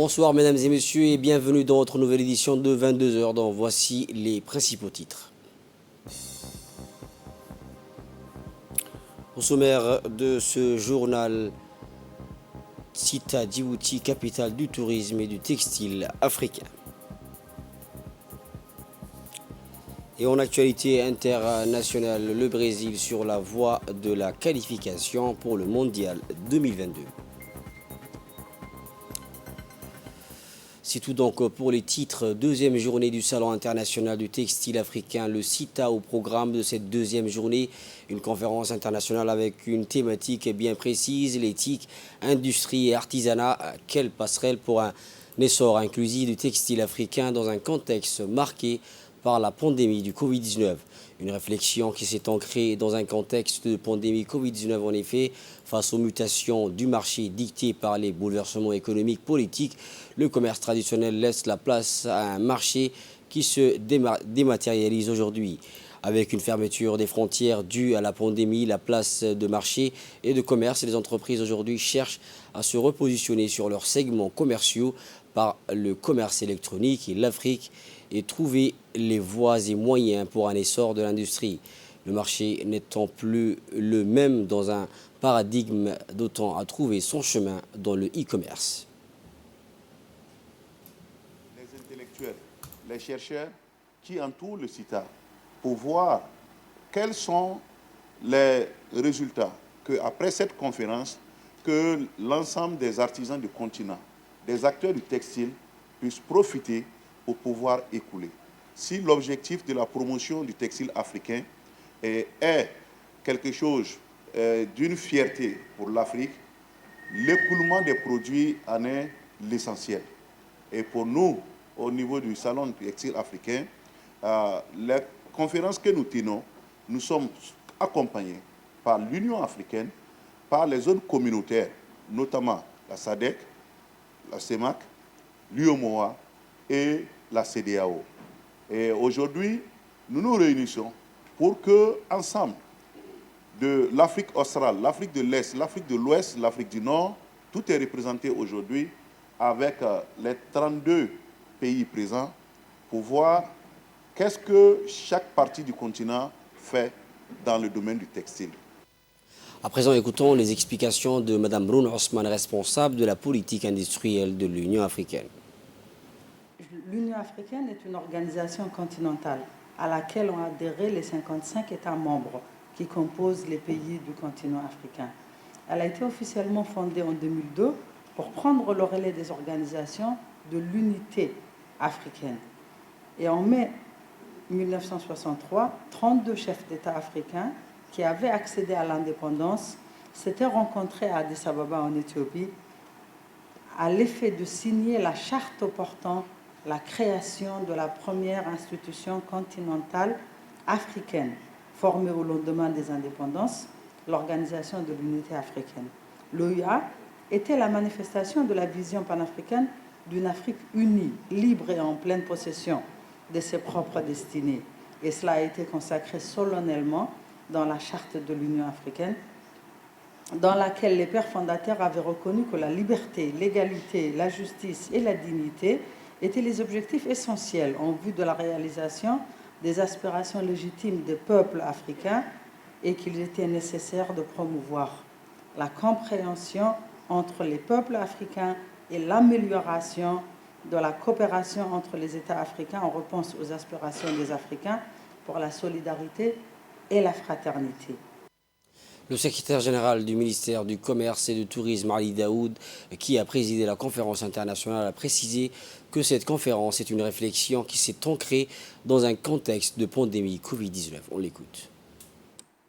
Bonsoir mesdames et messieurs et bienvenue dans notre nouvelle édition de 22 heures dont voici les principaux titres. Au sommaire de ce journal, Cita Djibouti, capitale du tourisme et du textile africain. Et en actualité internationale, le Brésil sur la voie de la qualification pour le Mondial 2022. C'est tout donc pour les titres. Deuxième journée du Salon international du textile africain, le CITA au programme de cette deuxième journée. Une conférence internationale avec une thématique bien précise, l'éthique, industrie et artisanat. Quelle passerelle pour un essor inclusif du textile africain dans un contexte marqué par la pandémie du Covid-19. Une réflexion qui s'est ancrée dans un contexte de pandémie Covid-19 en effet, face aux mutations du marché dictées par les bouleversements économiques, politiques, le commerce traditionnel laisse la place à un marché qui se dématérialise aujourd'hui. Avec une fermeture des frontières due à la pandémie, la place de marché et de commerce, les entreprises aujourd'hui cherchent à se repositionner sur leurs segments commerciaux par le commerce électronique et l'Afrique et trouver les voies et moyens pour un essor de l'industrie. Le marché n'étant plus le même dans un paradigme d'autant à trouver son chemin dans le e-commerce. Les intellectuels, les chercheurs qui entourent le CITA pour voir quels sont les résultats qu'après cette conférence, que l'ensemble des artisans du continent, des acteurs du textile puissent profiter pour pouvoir écouler. Si l'objectif de la promotion du textile africain est quelque chose d'une fierté pour l'Afrique, l'écoulement des produits en est l'essentiel. Et pour nous, au niveau du Salon du textile africain, les conférences que nous tenons, nous sommes accompagnés par l'Union africaine, par les zones communautaires, notamment la SADC, la CEMAC, l'UEMOA et la CEDEAO. Et aujourd'hui, nous nous réunissons pour que, ensemble, de l'Afrique australe, l'Afrique de l'Est, l'Afrique de l'Ouest, l'Afrique du Nord, tout est représenté aujourd'hui avec les 32 pays présents pour voir qu'est-ce que chaque partie du continent fait dans le domaine du textile. À présent, écoutons les explications de Mme Brune Osman, responsable de la politique industrielle de l'Union africaine. L'Union africaine est une organisation continentale à laquelle ont adhéré les 55 États membres qui composent les pays du continent africain. Elle a été officiellement fondée en 2002 pour prendre le relais des organisations de l'unité africaine. Et en mai 1963, 32 chefs d'État africains qui avaient accédé à l'indépendance s'étaient rencontrés à Addis Ababa en Éthiopie à l'effet de signer la charte portant la création de la première institution continentale africaine formée au lendemain des indépendances, l'Organisation de l'Unité africaine. L'OUA était la manifestation de la vision panafricaine d'une Afrique unie, libre et en pleine possession de ses propres destinées. Et cela a été consacré solennellement dans la charte de l'Union africaine, dans laquelle les pères fondateurs avaient reconnu que la liberté, l'égalité, la justice et la dignité étaient les objectifs essentiels en vue de la réalisation des aspirations légitimes des peuples africains et qu'il était nécessaire de promouvoir la compréhension entre les peuples africains et l'amélioration de la coopération entre les États africains en réponse aux aspirations des Africains pour la solidarité et la fraternité. Le secrétaire général du ministère du Commerce et du Tourisme, Ali Daoud, qui a présidé la conférence internationale, a précisé que cette conférence est une réflexion qui s'est ancrée dans un contexte de pandémie Covid-19. On l'écoute.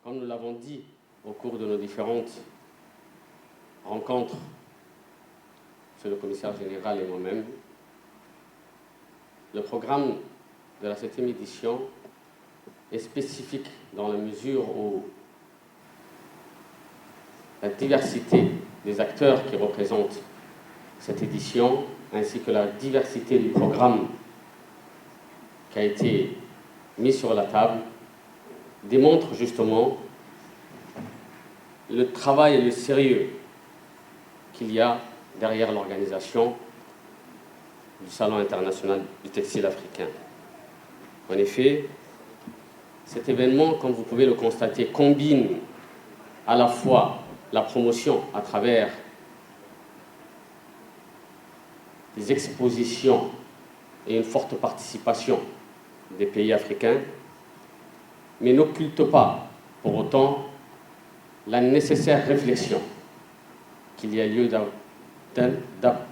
Comme nous l'avons dit au cours de nos différentes rencontres, monsieur le commissaire général et moi-même, le programme de la 7e édition est spécifique dans la mesure où la diversité des acteurs qui représentent cette édition, ainsi que la diversité du programme qui a été mis sur la table, démontrent justement le travail et le sérieux qu'il y a derrière l'organisation du Salon international du textile africain. En effet, cet événement, comme vous pouvez le constater, combine à la fois la promotion à travers des expositions et une forte participation des pays africains, mais n'occulte pas pour autant la nécessaire réflexion qu'il y a lieu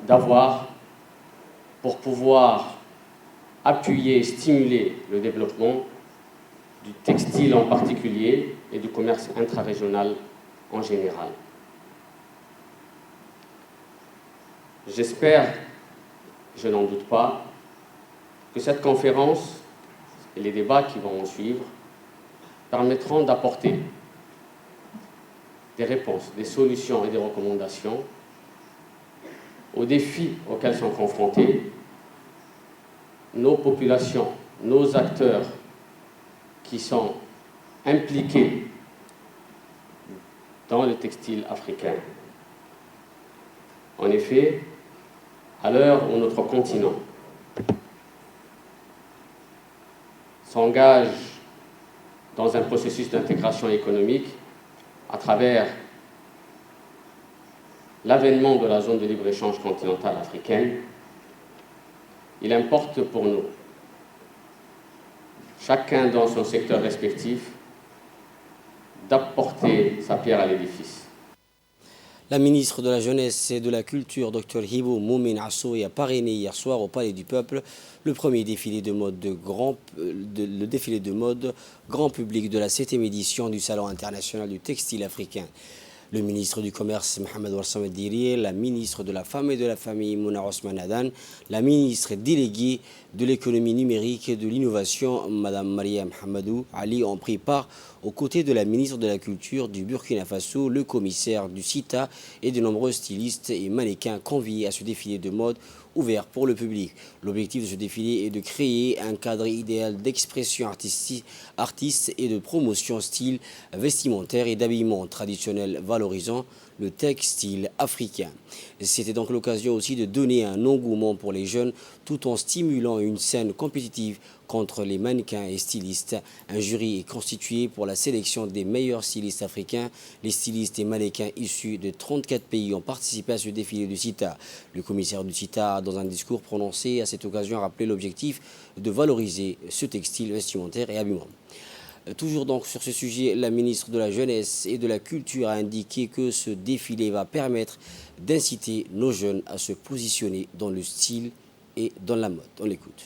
d'avoir pour pouvoir appuyer et stimuler le développement du textile en particulier et du commerce intrarégional en général. J'espère, je n'en doute pas, que cette conférence et les débats qui vont en suivre permettront d'apporter des réponses, des solutions et des recommandations aux défis auxquels sont confrontés nos populations, nos acteurs qui sont impliqués dans le textile africain. En effet, à l'heure où notre continent s'engage dans un processus d'intégration économique à travers l'avènement de la zone de libre-échange continentale africaine, il importe pour nous, chacun dans son secteur respectif, d'apporter sa pierre à l'édifice. La ministre de la Jeunesse et de la Culture, Dr Hibo Moumin Assoui, a parrainé hier soir au Palais du Peuple le premier défilé de mode grand public de la 7e édition du Salon international du textile africain. Le ministre du Commerce, Mohamed Warsamed Dirié, la ministre de la Femme et de la Famille, Mouna Osman Adan, la ministre déléguée de l'économie numérique et de l'innovation, Mme Mariam Hamadou Ali, ont pris part aux côtés de la ministre de la Culture du Burkina Faso, le commissaire du CITA et de nombreux stylistes et mannequins conviés à ce défilé de mode ouvert pour le public. L'objectif de ce défilé est de créer un cadre idéal d'expression artiste et de promotion style vestimentaire et d'habillement traditionnel valorisant le textile africain. C'était donc l'occasion aussi de donner un engouement pour les jeunes tout en stimulant une scène compétitive contre les mannequins et stylistes. Un jury est constitué pour la sélection des meilleurs stylistes africains. Les stylistes et mannequins issus de 34 pays ont participé à ce défilé du CITA. Le commissaire du CITA, dans un discours prononcé à cette occasion, a rappelé l'objectif de valoriser ce textile vestimentaire et habillement. Toujours donc sur ce sujet, la ministre de la Jeunesse et de la Culture a indiqué que ce défilé va permettre d'inciter nos jeunes à se positionner dans le style et dans la mode. On l'écoute.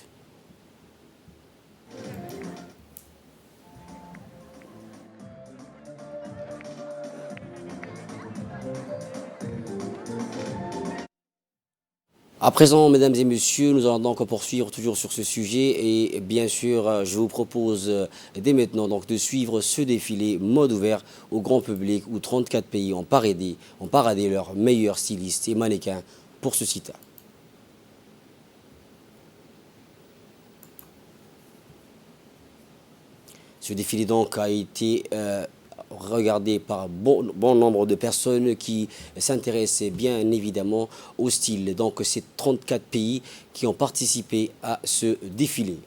À présent, mesdames et messieurs, nous allons donc poursuivre toujours sur ce sujet et bien sûr, je vous propose dès maintenant donc de suivre ce défilé mode ouvert au grand public où 34 pays ont paradé leurs meilleurs stylistes et mannequins pour ce CITA. Ce défilé donc a été regardé par bon nombre de personnes qui s'intéressaient bien évidemment au style. Donc c'est 34 pays qui ont participé à ce défilé.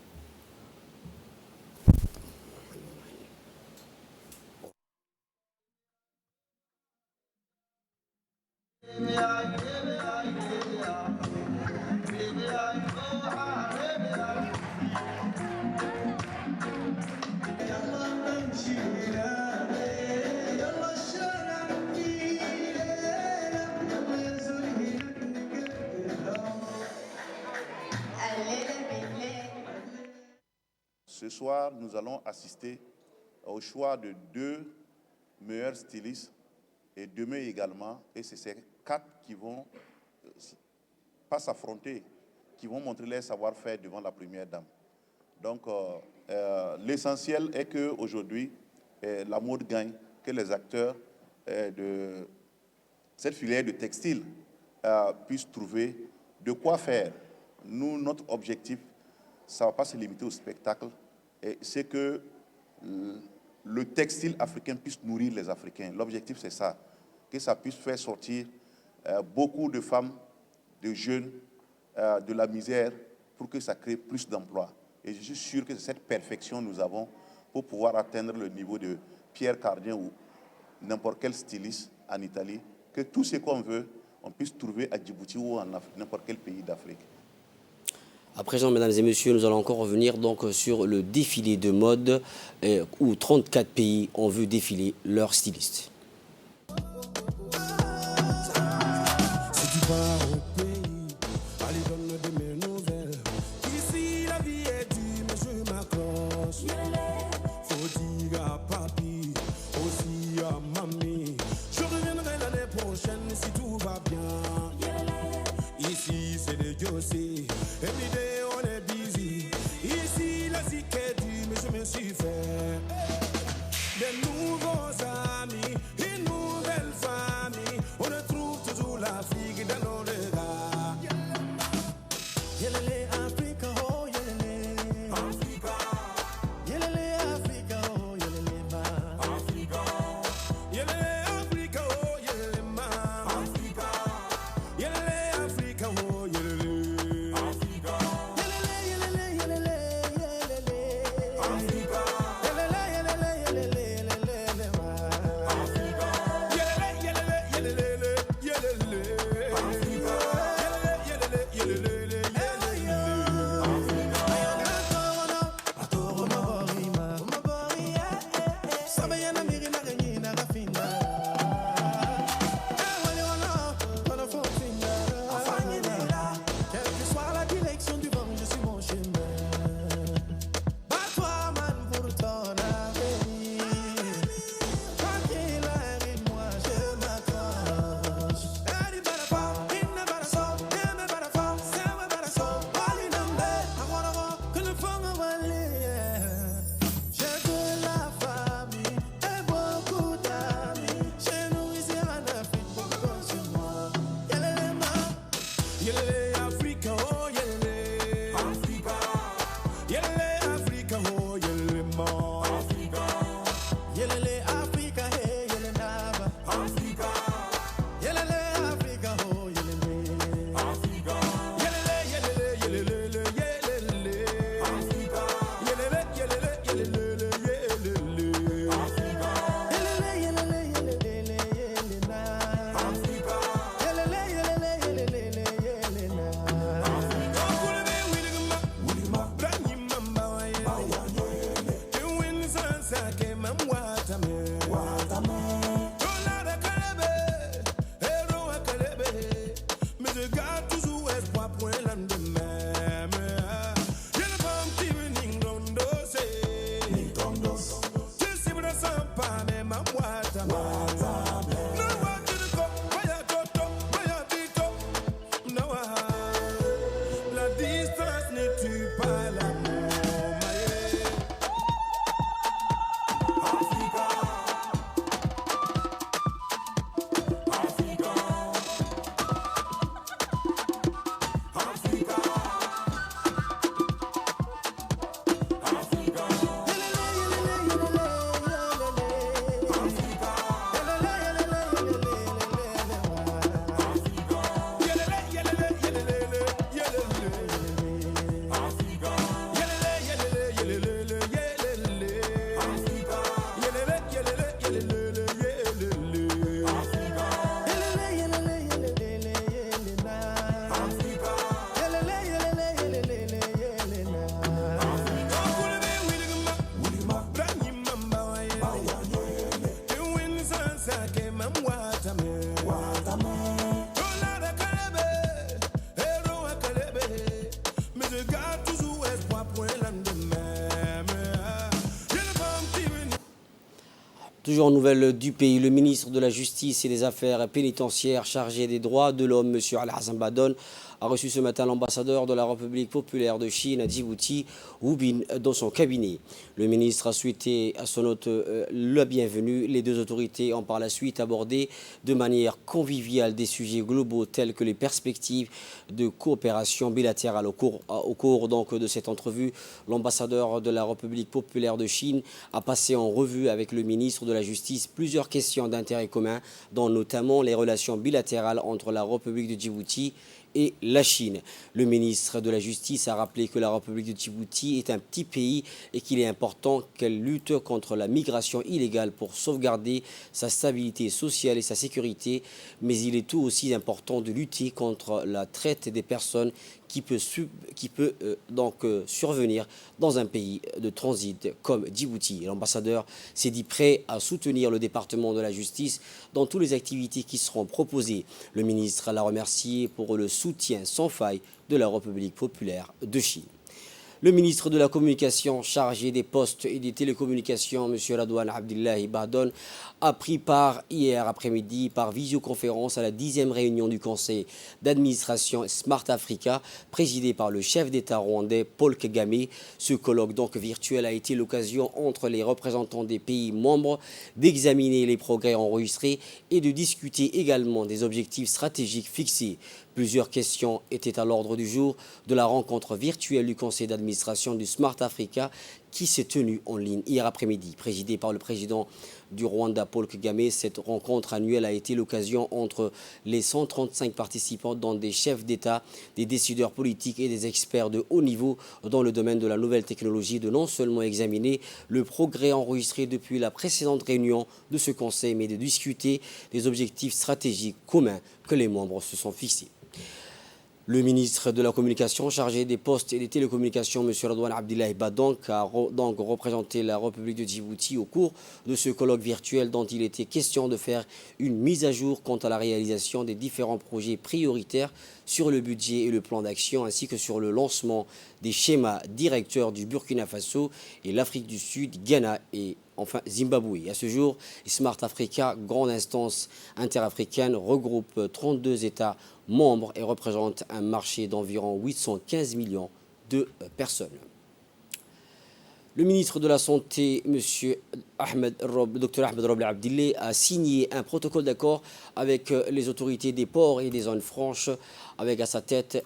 Ce soir, nous allons assister au choix de 2 meilleurs stylistes et demain également. Et c'est ces 4 qui vont pas s'affronter, qui vont montrer leur savoir-faire devant la première dame. Donc, l'essentiel est qu'aujourd'hui, la mode gagne, que les acteurs de cette filière de textile puissent trouver de quoi faire. Nous, notre objectif, ça ne va pas se limiter au spectacle, c'est que le textile africain puisse nourrir les Africains. L'objectif, c'est ça, que ça puisse faire sortir beaucoup de femmes, de jeunes de la misère pour que ça crée plus d'emplois. Et je suis sûr que c'est cette perfection que nous avons pour pouvoir atteindre le niveau de Pierre Cardin ou n'importe quel styliste en Italie, que tout ce qu'on veut, on puisse trouver à Djibouti ou en n'importe quel pays d'Afrique. À présent, mesdames et messieurs, nous allons encore revenir donc sur le défilé de mode où 34 pays ont vu défiler leurs stylistes. Toujours en nouvelle du pays, le ministre de la Justice et des Affaires pénitentiaires chargé des droits de l'homme, M. Al-Hassan Badon, a reçu ce matin l'ambassadeur de la République populaire de Chine à Djibouti, Wu Bin, dans son cabinet. Le ministre a souhaité à son hôte la bienvenue. Les deux autorités ont par la suite abordé de manière conviviale des sujets globaux tels que les perspectives de coopération bilatérale. Au cours donc de cette entrevue, l'ambassadeur de la République populaire de Chine a passé en revue avec le ministre de la Justice plusieurs questions d'intérêt commun, dont notamment les relations bilatérales entre la République de Djibouti et la Chine. Le ministre de la Justice a rappelé que la République de Djibouti est un petit pays et qu'il est important qu'elle lutte contre la migration illégale pour sauvegarder sa stabilité sociale et sa sécurité, mais il est tout aussi important de lutter contre la traite des personnes qui peut survenir dans un pays de transit comme Djibouti. L'ambassadeur s'est dit prêt à soutenir le département de la justice dans toutes les activités qui seront proposées. Le ministre l'a remercié pour le soutien sans faille de la République populaire de Chine. Le ministre de la Communication chargé des postes et des télécommunications, M. Radouane Abdillahi Bahdoun, a pris part hier après-midi par visioconférence à la 10e réunion du conseil d'administration Smart Africa, présidé par le chef d'État rwandais Paul Kagame. Ce colloque donc virtuel a été l'occasion entre les représentants des pays membres d'examiner les progrès enregistrés et de discuter également des objectifs stratégiques fixés. Plusieurs questions étaient à l'ordre du jour de la rencontre virtuelle du conseil d'administration du Smart Africa qui s'est tenue en ligne hier après-midi. Présidée par le président du Rwanda, Paul Kagame, cette rencontre annuelle a été l'occasion entre les 135 participants, dont des chefs d'État, des décideurs politiques et des experts de haut niveau dans le domaine de la nouvelle technologie, de non seulement examiner le progrès enregistré depuis la précédente réunion de ce conseil, mais de discuter des objectifs stratégiques communs que les membres se sont fixés. Le ministre de la Communication chargé des postes et des télécommunications, M. Radouane Abdillahi Bahdoun, a donc représenté la République de Djibouti au cours de ce colloque virtuel dont il était question de faire une mise à jour quant à la réalisation des différents projets prioritaires sur le budget et le plan d'action, ainsi que sur le lancement des schémas directeurs du Burkina Faso et l'Afrique du Sud, Ghana et enfin Zimbabwe. À ce jour, Smart Africa, grande instance interafricaine, regroupe 32 États membres et représente un marché d'environ 815 millions de personnes. Le ministre de la Santé, M. Dr Ahmed Roble Abdillé, a signé un protocole d'accord avec les autorités des ports et des zones franches, avec à sa tête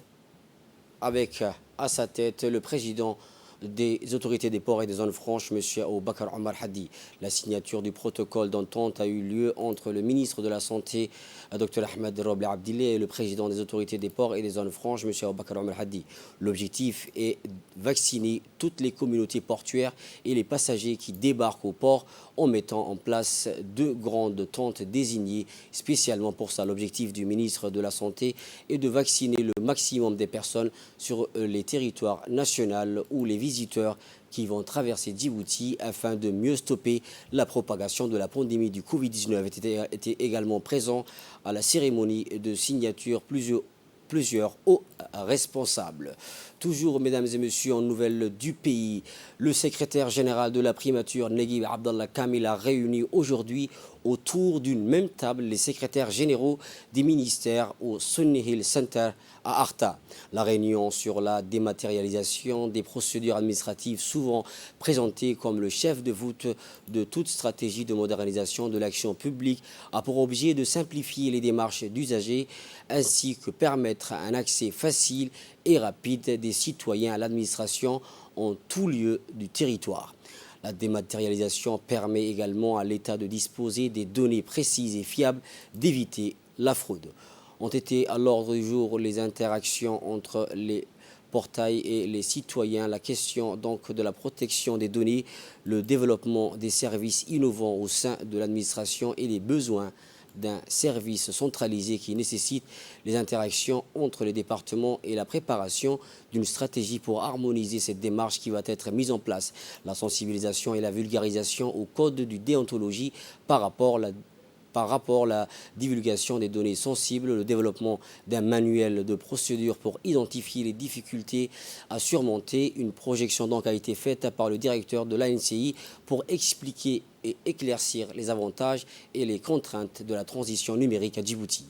le président des autorités des ports et des zones franches, M. Aboubakar Omar Hadi. La signature du protocole d'entente a eu lieu entre le ministre de la Santé, Dr Ahmed Roble Abdillé, et le président des autorités des ports et des zones franches, M. Aboubakar Omar Hadi. L'objectif est de vacciner toutes les communautés portuaires et les passagers qui débarquent au port en mettant en place 2 grandes tentes désignées spécialement pour ça. L'objectif du ministre de la Santé est de vacciner le maximum des personnes sur les territoires nationaux où les visiteurs qui vont traverser Djibouti afin de mieux stopper la propagation de la pandémie du Covid-19 étaient également présents à la cérémonie de signature plusieurs hauts responsables. Toujours, mesdames et messieurs, en nouvelles du pays, le secrétaire général de la primature, Neguib Abdallah Kamil, a réuni aujourd'hui autour d'une même table les secrétaires généraux des ministères au Sunny Hill Center à Arta. La réunion sur la dématérialisation des procédures administratives, souvent présentée comme le chef de voûte de toute stratégie de modernisation de l'action publique, a pour objet de simplifier les démarches d'usagers ainsi que permettre un accès facile et rapide des citoyens à l'administration en tout lieu du territoire. La dématérialisation permet également à l'État de disposer des données précises et fiables, d'éviter la fraude. Ont été à l'ordre du jour les interactions entre les portails et les citoyens, la question donc de la protection des données, le développement des services innovants au sein de l'administration et les besoins d'un service centralisé qui nécessite les interactions entre les départements et la préparation d'une stratégie pour harmoniser cette démarche qui va être mise en place. La sensibilisation et la vulgarisation au code du déontologie par rapport à la divulgation des données sensibles, le développement d'un manuel de procédure pour identifier les difficultés à surmonter. Une projection donc a été faite par le directeur de l'ANCI pour expliquer et éclaircir les avantages et les contraintes de la transition numérique à Djibouti.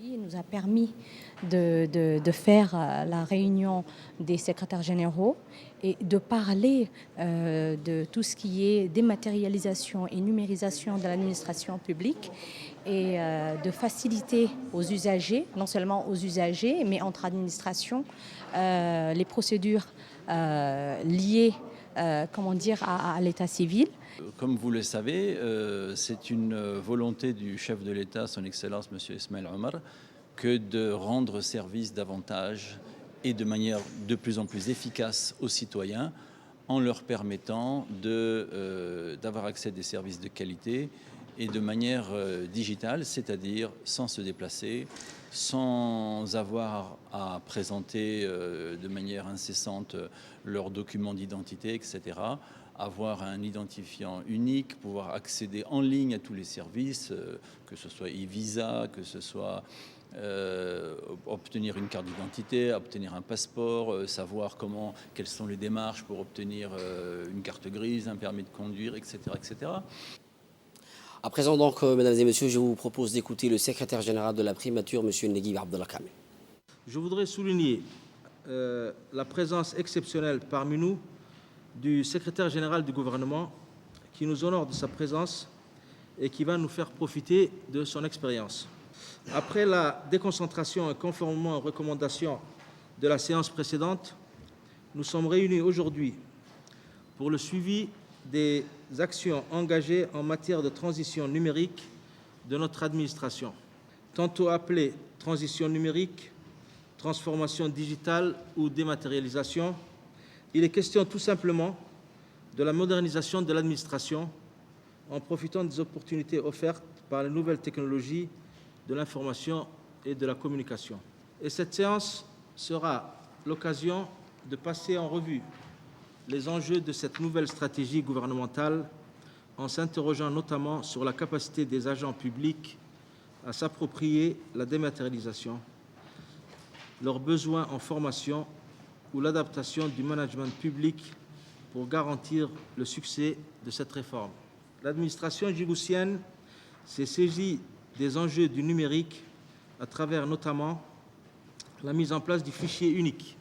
Il nous a permis de faire la réunion des secrétaires généraux et de parler de tout ce qui est dématérialisation et numérisation de l'administration publique et de faciliter aux usagers, non seulement aux usagers, mais entre administrations, les procédures liées comment dire, à l'état civil. Comme vous le savez, c'est une volonté du chef de l'État, son Excellence M. Ismaël Omar, que de rendre service davantage et de manière de plus en plus efficace aux citoyens en leur permettant d'avoir accès à des services de qualité et de manière digitale, c'est-à-dire sans se déplacer, sans avoir à présenter de manière incessante leurs documents d'identité, etc., avoir un identifiant unique, pouvoir accéder en ligne à tous les services, que ce soit e-visa, que ce soit obtenir une carte d'identité, obtenir un passeport, savoir quelles sont les démarches pour obtenir une carte grise, un permis de conduire, etc., etc. À présent donc, mesdames et messieurs, je vous propose d'écouter le secrétaire général de la primature, M. Neguib Abdellah Kamel. Je voudrais souligner la présence exceptionnelle parmi nous du secrétaire général du gouvernement qui nous honore de sa présence et qui va nous faire profiter de son expérience. Après la déconcentration et conformément aux recommandations de la séance précédente, nous sommes réunis aujourd'hui pour le suivi des actions engagées en matière de transition numérique de notre administration, tantôt appelée transition numérique, transformation digitale ou dématérialisation. Il est question tout simplement de la modernisation de l'administration en profitant des opportunités offertes par les nouvelles technologies de l'information et de la communication. Et cette séance sera l'occasion de passer en revue les enjeux de cette nouvelle stratégie gouvernementale en s'interrogeant notamment sur la capacité des agents publics à s'approprier la dématérialisation, leurs besoins en formation ou l'adaptation du management public pour garantir le succès de cette réforme. L'administration djiboutienne s'est saisie des enjeux du numérique à travers notamment la mise en place du fichier unique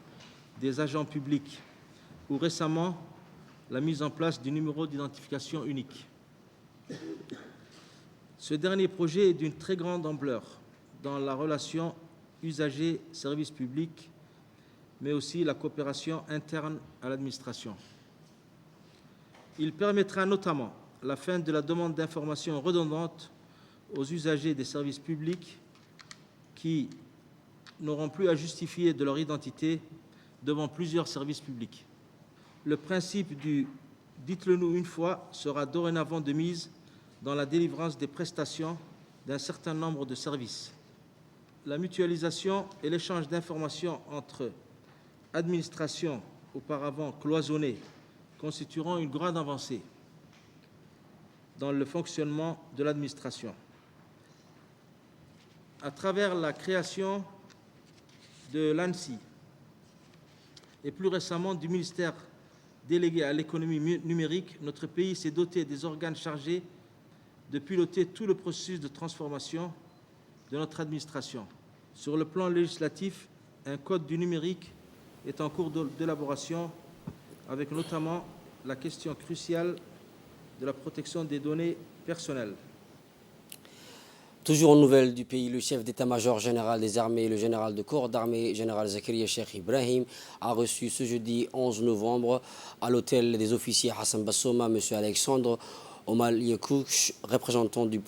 des agents publics ou récemment la mise en place du numéro d'identification unique. Ce dernier projet est d'une très grande ampleur dans la relation usager-service public, mais aussi la coopération interne à l'administration. Il permettra notamment la fin de la demande d'information redondante aux usagers des services publics qui n'auront plus à justifier de leur identité devant plusieurs services publics. Le principe du « dites-le-nous une fois » sera dorénavant de mise dans la délivrance des prestations d'un certain nombre de services. La mutualisation et l'échange d'informations entre administrations auparavant cloisonnées constitueront une grande avancée dans le fonctionnement de l'administration. À travers la création de l'ANSSI et plus récemment du ministère délégué à l'économie numérique, notre pays s'est doté des organes chargés de piloter tout le processus de transformation de notre administration. Sur le plan législatif, un code du numérique est en cours d'élaboration avec notamment la question cruciale de la protection des données personnelles. Toujours en nouvelles du pays, le chef d'état-major général des armées, le général de corps d'armée, général Zakaria Cheikh Ibrahim, a reçu ce jeudi 11 novembre à l'hôtel des officiers Hassan Bassouma, M. Alexandre Omal Yakouch, représentant du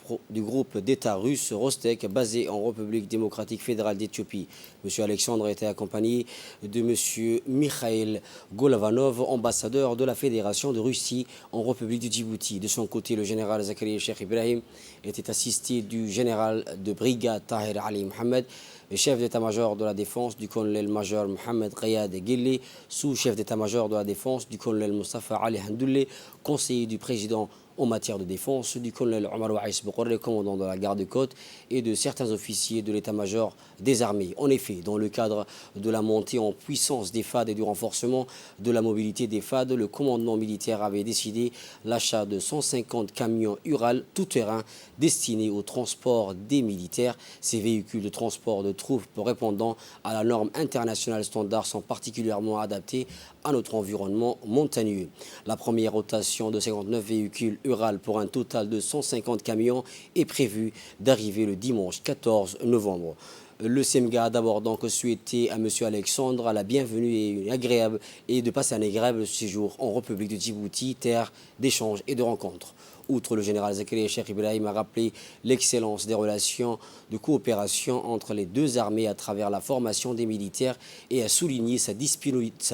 groupe d'État russe Rostek, basé en République démocratique fédérale d'Éthiopie. M. Alexandre était accompagné de M. Mikhail Golavanov, ambassadeur de la Fédération de Russie en République de Djibouti. De son côté, le général Zakaria Cheikh Ibrahim était assisté du général de brigade Tahir Ali Mohamed, chef d'état-major de la défense du colonel-major Mohamed Riyad Guelleh, sous-chef d'état-major de la défense du colonel Mustafa Ali Handoulé, conseiller du président en matière de défense du colonel Omar Waïs Bokoré, commandant de la garde-côte, et de certains officiers de l'état-major des armées. En effet, dans le cadre de la montée en puissance des FAD et du renforcement de la mobilité des FAD, le commandement militaire avait décidé l'achat de 150 camions Ural tout-terrain destinés au transport des militaires. Ces véhicules de transport de troupes répondant à la norme internationale standard sont particulièrement adaptés à notre environnement montagneux. La première rotation de 59 véhicules Ural pour un total de 150 camions est prévue d'arriver le dimanche 14 novembre. Le CEMGA a d'abord donc souhaité à M. Alexandre la bienvenue et de passer un agréable séjour en République de Djibouti, terre d'échange et de rencontres. Outre le général Zakaria Cheikh Ibrahim a rappelé l'excellence des relations de coopération entre les deux armées à travers la formation des militaires et a souligné sa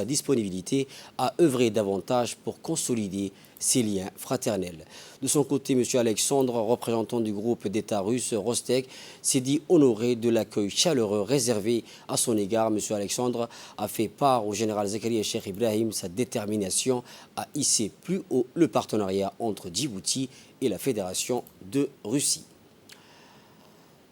disponibilité à œuvrer davantage pour consolider ces liens fraternels. De son côté, M. Alexandre, représentant du groupe d'État russe Rostec, s'est dit honoré de l'accueil chaleureux réservé à son égard. M. Alexandre a fait part au général Zakaria Cheikh Ibrahim sa détermination à hisser plus haut le partenariat entre Djibouti et la Fédération de Russie.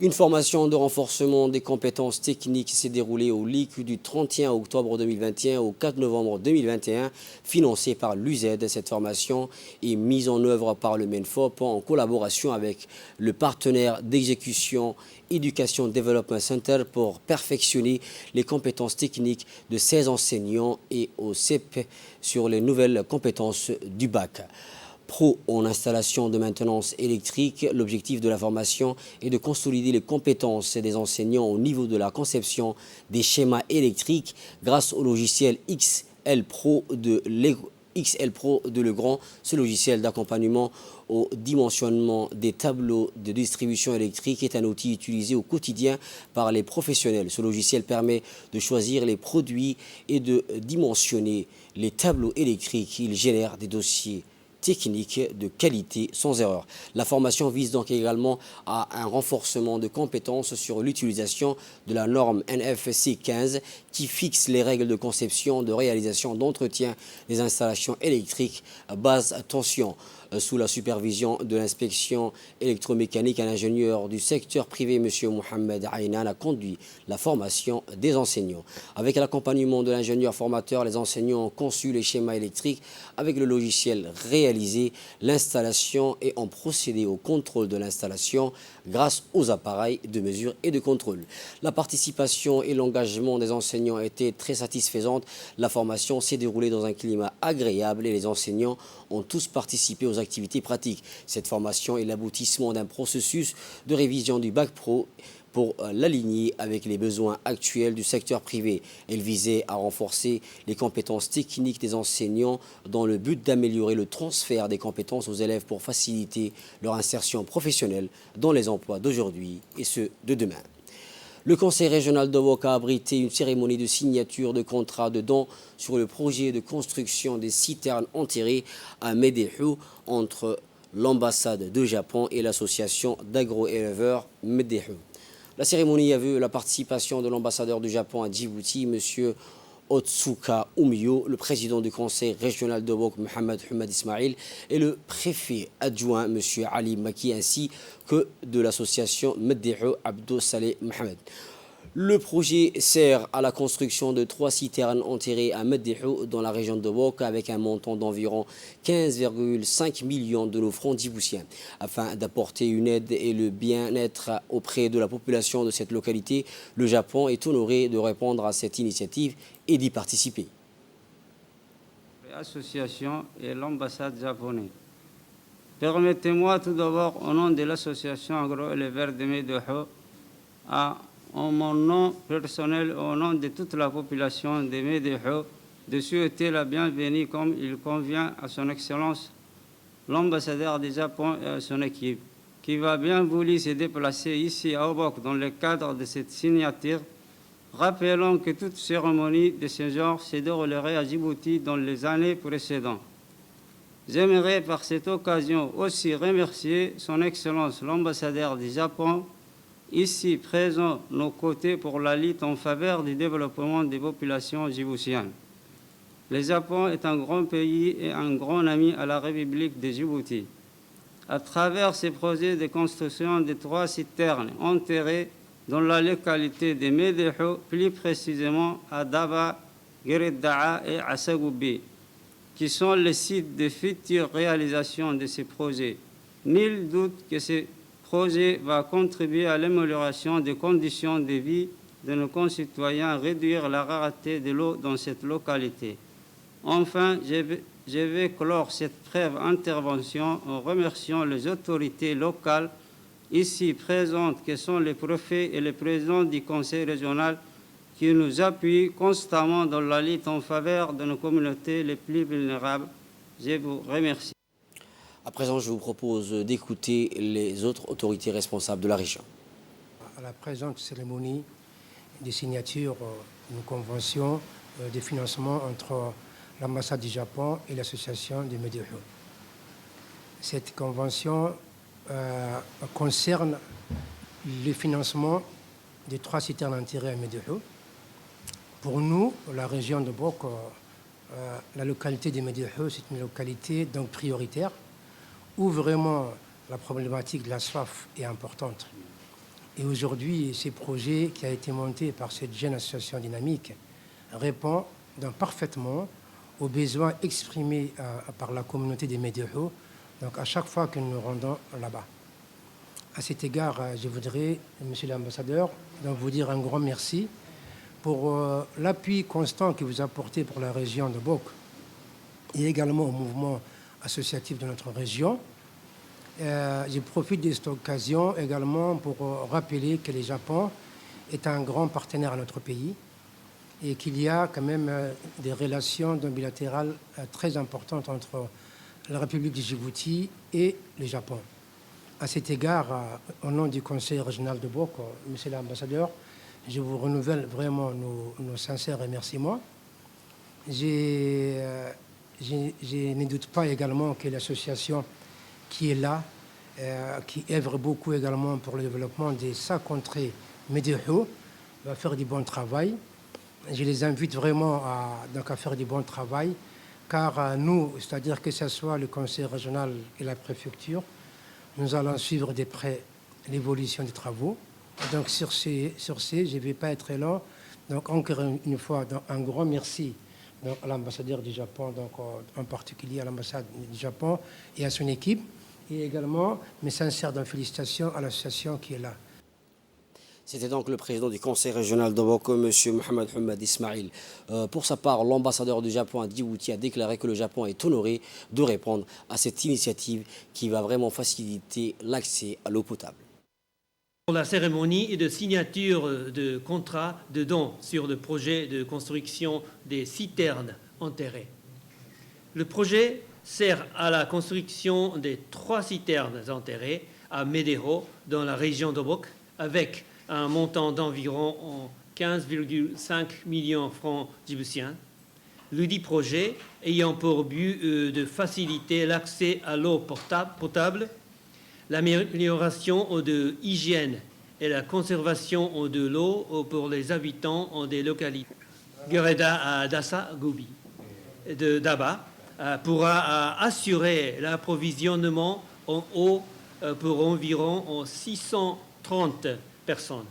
Une formation de renforcement des compétences techniques s'est déroulée au LIC du 31 octobre 2021 au 4 novembre 2021, financée par l'UZ. Cette formation est mise en œuvre par le MENFOP en collaboration avec le partenaire d'exécution Education Development Center pour perfectionner les compétences techniques de 16 enseignants et au CEP sur les nouvelles compétences du bac. Pro en installation de maintenance électrique, l'objectif de la formation est de consolider les compétences des enseignants au niveau de la conception des schémas électriques grâce au logiciel XL Pro de Legrand, ce logiciel d'accompagnement au dimensionnement des tableaux de distribution électrique est un outil utilisé au quotidien par les professionnels. Ce logiciel permet de choisir les produits et de dimensionner les tableaux électriques. Il génère des dossiers technique de qualité sans erreur. La formation vise donc également à un renforcement de compétences sur l'utilisation de la norme NFC 15 qui fixe les règles de conception, de réalisation, d'entretien des installations électriques à basse tension. Sous la supervision de l'inspection électromécanique, un ingénieur du secteur privé, M. Mohamed Aynan, a conduit la formation des enseignants. Avec l'accompagnement de l'ingénieur formateur, les enseignants ont conçu les schémas électriques avec le logiciel réalisé, l'installation et ont procédé au contrôle de l'installation grâce aux appareils de mesure et de contrôle. La participation et l'engagement des enseignants étaient très satisfaisantes. La formation s'est déroulée dans un climat agréable et les enseignants ont tous participé aux activités pratiques. Cette formation est l'aboutissement d'un processus de révision du bac pro pour l'aligner avec les besoins actuels du secteur privé. Elle visait à renforcer les compétences techniques des enseignants dans le but d'améliorer le transfert des compétences aux élèves pour faciliter leur insertion professionnelle dans les emplois d'aujourd'hui et ceux de demain. Le Conseil régional de Wok a abrité une cérémonie de signature de contrat de don sur le projet de construction des citernes enterrées à Médéhou entre l'ambassade de Japon et l'association d'agro-éleveurs Médéhou. La cérémonie a vu la participation de l'ambassadeur du Japon à Djibouti, M. Otsuka Umio, le président du conseil régional de Wok, Mohamed Hamad Ismail, et le préfet adjoint, M. Ali Maki, ainsi que de l'association Médéhou Abdo Saleh Mohamed. Le projet sert à la construction de 3 citernes enterrées à Médéhou dans la région de Wok avec un montant d'environ 15,5 millions de nos francs djiboutiens. Afin d'apporter une aide et le bien-être auprès de la population de cette localité, le Japon est honoré de répondre à cette initiative et d'y participer. L'association et l'ambassade japonaise. Permettez-moi tout d'abord, au nom de l'association agro-éleveurs de Médéhou, en mon nom personnel et au nom de toute la population de Médéhou, de souhaiter la bienvenue comme il convient à son Excellence l'ambassadeur du Japon et à son équipe, qui va bien vouloir se déplacer ici à Obok dans le cadre de cette signature. Rappelons que toute cérémonie de ce genre se déroulerait à Djibouti dans les années précédentes. J'aimerais par cette occasion aussi remercier son Excellence l'ambassadeur du Japon, ici présent à nos côtés pour la lutte en faveur du développement des populations djiboutiennes. Le Japon est un grand pays et un grand ami à la République de Djibouti. À travers ces projets de construction de 3 citernes enterrées dans la localité de Médéhou, plus précisément à Daba, Guéredda'a et à Sagoubi, qui sont les sites de futures réalisations de ces projets. Nul doute que ces projet va contribuer à l'amélioration des conditions de vie de nos concitoyens, réduire la rareté de l'eau dans cette localité. Enfin, je vais clore cette brève intervention en remerciant les autorités locales ici présentes, qui sont les préfets et les présidents du conseil régional, qui nous appuient constamment dans la lutte en faveur de nos communautés les plus vulnérables. Je vous remercie. À présent, je vous propose d'écouter les autres autorités responsables de la région. À la présente cérémonie de signature d'une convention de financement entre l'ambassade du Japon et l'association du Médého. Cette convention concerne le financement des 3 citernes enterrées à Médého. Pour nous, la région de Bok, la localité de Médého, c'est une localité donc prioritaire où vraiment la problématique de la soif est importante. Et aujourd'hui, ce projet qui a été monté par cette jeune association dynamique répond donc parfaitement aux besoins exprimés par la communauté des Médého, donc à chaque fois que nous nous rendons là-bas. À cet égard, je voudrais, Monsieur l'ambassadeur, donc vous dire un grand merci pour l'appui constant que vous apportez pour la région de Bok et également au mouvement associatif de notre région. Je profite de cette occasion également pour rappeler que le Japon est un grand partenaire à notre pays et qu'il y a quand même des relations bilatérales très importantes entre la République du Djibouti et le Japon. À cet égard, au nom du Conseil régional de Bok, Monsieur l'ambassadeur, je vous renouvelle vraiment nos sincères remerciements. Je ne doute pas également que l'association qui est là, qui œuvre beaucoup également pour le développement de sa contrée Médého, va faire du bon travail. Je les invite vraiment à faire du bon travail, car nous, c'est-à-dire que ce soit le conseil régional et la préfecture, nous allons suivre de près l'évolution des travaux. Donc sur ce, je ne vais pas être long. Donc encore une fois, donc, un grand merci donc, à l'ambassadeur du Japon, donc, en particulier à l'ambassade du Japon et à son équipe, et également mes sincères félicitations à l'association qui est là. C'était donc le président du conseil régional de Bok, M. Mohamed Hamad Ismail. Pour sa part, l'ambassadeur du Japon à Djibouti a déclaré que le Japon est honoré de répondre à cette initiative qui va vraiment faciliter l'accès à l'eau potable. Pour la cérémonie de signature de contrat de don sur le projet de construction des citernes enterrées. Le projet sert à la construction des 3 citernes enterrées à Médého, dans la région de Bok, avec un montant d'environ 15,5 millions de francs djiboutiens. Le dit projet ayant pour but de faciliter l'accès à l'eau potable, l'amélioration de l'hygiène et la conservation de l'eau pour les habitants des localités Gereda Dassa Goubi de Daba pourra assurer l'approvisionnement en eau pour environ 630 personnes.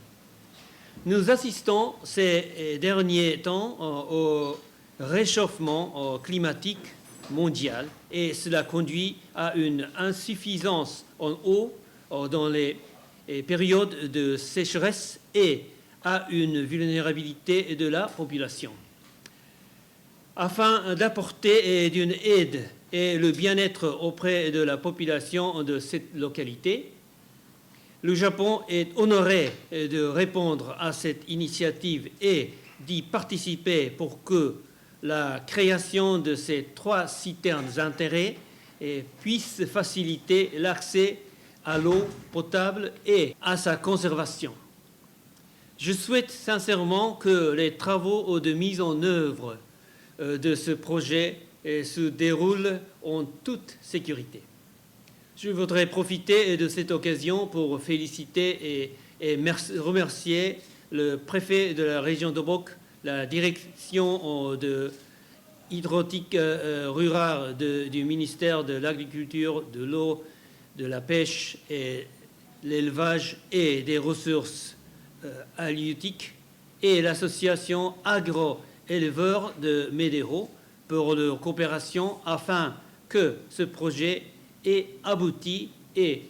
Nous assistons ces derniers temps au réchauffement climatique mondial et cela conduit à une insuffisance en eau dans les périodes de sécheresse et à une vulnérabilité de la population. Afin d'apporter une aide et le bien-être auprès de la population de cette localité, le Japon est honoré de répondre à cette initiative et d'y participer pour que la création de ces 3 citernes enterrées puisse faciliter l'accès à l'eau potable et à sa conservation. Je souhaite sincèrement que les travaux de mise en œuvre de ce projet se déroulent en toute sécurité. Je voudrais profiter de cette occasion pour féliciter et remercier le préfet de la région de Bok, la direction de hydrotique rurale du ministère de l'Agriculture, de l'eau, de la pêche et l'élevage et des ressources halieutiques et l'association agro-éleveurs de Médého pour leur coopération afin que ce projet ait abouti et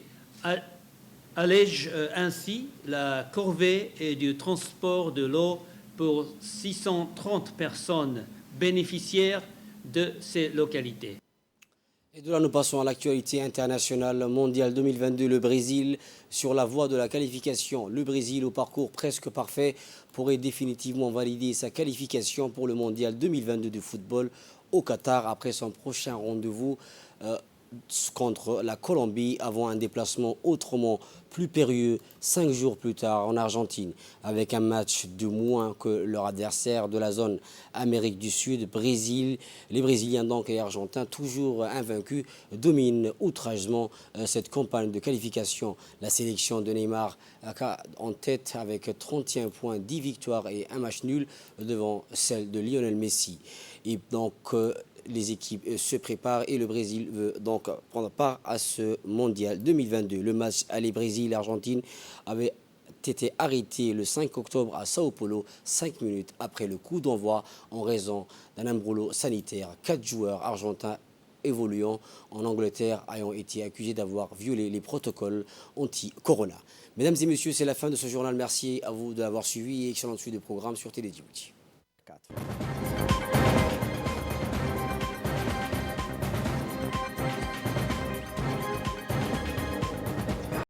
allège ainsi la corvée et du transport de l'eau pour 630 personnes bénéficiaires de ces localités. Et de là, nous passons à l'actualité internationale mondiale 2022. Le Brésil sur la voie de la qualification. Le Brésil, au parcours presque parfait, pourrait définitivement valider sa qualification pour le mondial 2022 de football au Qatar après son prochain rendez-vous contre la Colombie avant un déplacement autrement plus périlleux 5 jours plus tard en Argentine. Avec un match de moins que leur adversaire de la zone Amérique du Sud, Brésil, les Brésiliens donc et Argentins, toujours invaincus, dominent outrageusement cette campagne de qualification. La sélection de Neymar en tête avec 31 points, 10 victoires et un match nul devant celle de Lionel Messi. Et donc les équipes se préparent et le Brésil veut donc prendre part à ce mondial 2022. Le match aller-Brésil-Argentine avait été arrêté le 5 octobre à Sao Paulo, 5 minutes après le coup d'envoi en raison d'un imbroglio sanitaire. 4 joueurs argentins évoluant en Angleterre ayant été accusés d'avoir violé les protocoles anti-corona. Mesdames et messieurs, c'est la fin de ce journal. Merci à vous de l'avoir suivi et excellente suite de programme sur Télé Djibouti.